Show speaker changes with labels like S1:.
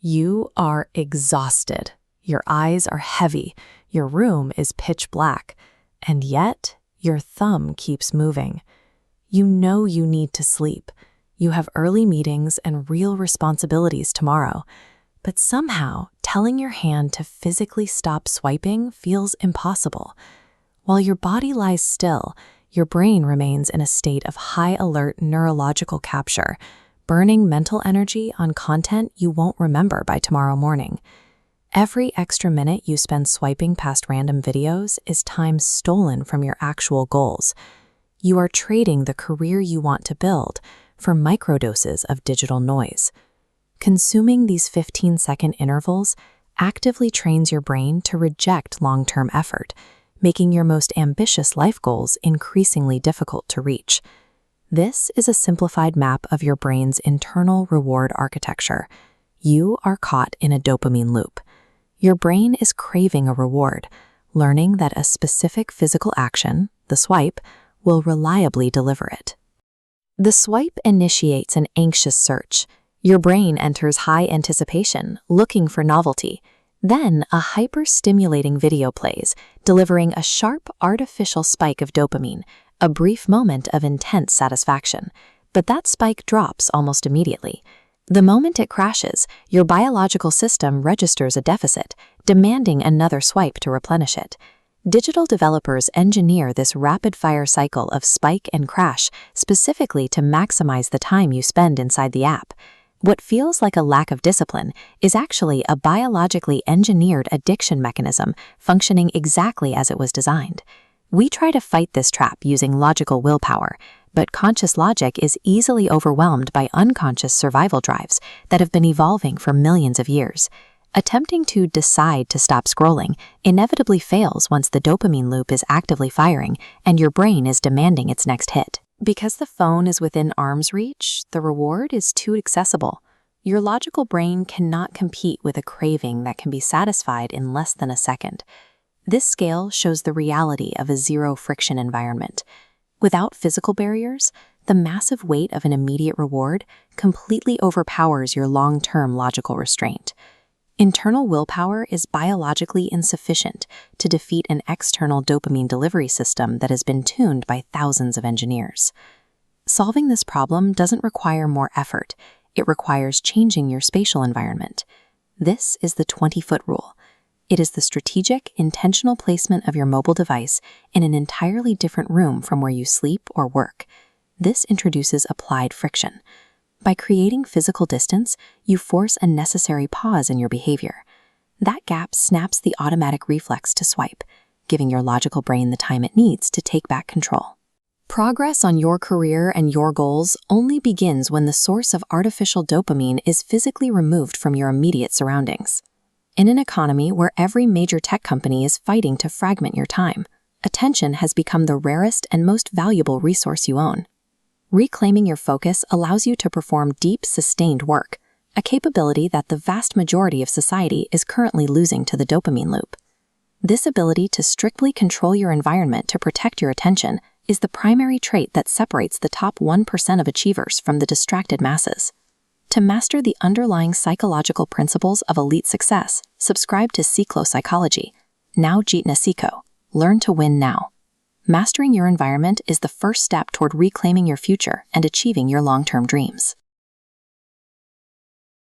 S1: You are exhausted. Your eyes are heavy. Your room is pitch black. And yet, your thumb keeps moving. You know you need to sleep. You have early meetings and real responsibilities tomorrow. But somehow, telling your hand to physically stop swiping feels impossible. While your body lies still, your brain remains in a state of high-alert neurological capture, burning mental energy on content you won't remember by tomorrow morning. Every extra minute you spend swiping past random videos is time stolen from your actual goals. You are trading the career you want to build for microdoses of digital noise. Consuming these 15-second intervals actively trains your brain to reject long-term effort, making your most ambitious life goals increasingly difficult to reach. This is a simplified map of your brain's internal reward architecture. You are caught in a dopamine loop. Your brain is craving a reward, learning that a specific physical action, the swipe, will reliably deliver it. The swipe initiates an anxious search. Your brain enters high anticipation, looking for novelty. Then a hyper-stimulating video plays, delivering a sharp artificial spike of dopamine, a brief moment of intense satisfaction. But that spike drops almost immediately. The moment it crashes, your biological system registers a deficit, demanding another swipe to replenish it. Digital developers engineer this rapid-fire cycle of spike and crash specifically to maximize the time you spend inside the app. What feels like a lack of discipline is actually a biologically engineered addiction mechanism functioning exactly as it was designed. We try to fight this trap using logical willpower, but conscious logic is easily overwhelmed by unconscious survival drives that have been evolving for millions of years. Attempting to decide to stop scrolling inevitably fails once the dopamine loop is actively firing and your brain is demanding its next hit. Because the phone is within arm's reach, the reward is too accessible. Your logical brain cannot compete with a craving that can be satisfied in less than a second. This scale shows the reality of a zero-friction environment. Without physical barriers, the massive weight of an immediate reward completely overpowers your long-term logical restraint. Internal willpower is biologically insufficient to defeat an external dopamine delivery system that has been tuned by thousands of engineers. Solving this problem doesn't require more effort. It requires changing your spatial environment. This is the 20-foot rule. It is the strategic, intentional placement of your mobile device in an entirely different room from where you sleep or work. This introduces applied friction. By creating physical distance, you force a necessary pause in your behavior. That gap snaps the automatic reflex to swipe, giving your logical brain the time it needs to take back control. Progress on your career and your goals only begins when the source of artificial dopamine is physically removed from your immediate surroundings. In an economy where every major tech company is fighting to fragment your time, attention has become the rarest and most valuable resource you own. Reclaiming your focus allows you to perform deep, sustained work, a capability that the vast majority of society is currently losing to the dopamine loop. This ability to strictly control your environment to protect your attention is the primary trait that separates the top 1% of achievers from the distracted masses. To master the underlying psychological principles of elite success, subscribe to Psychology. Now Jeetna Siko. Learn to win now. Mastering your environment is the first step toward reclaiming your future and achieving your long-term dreams.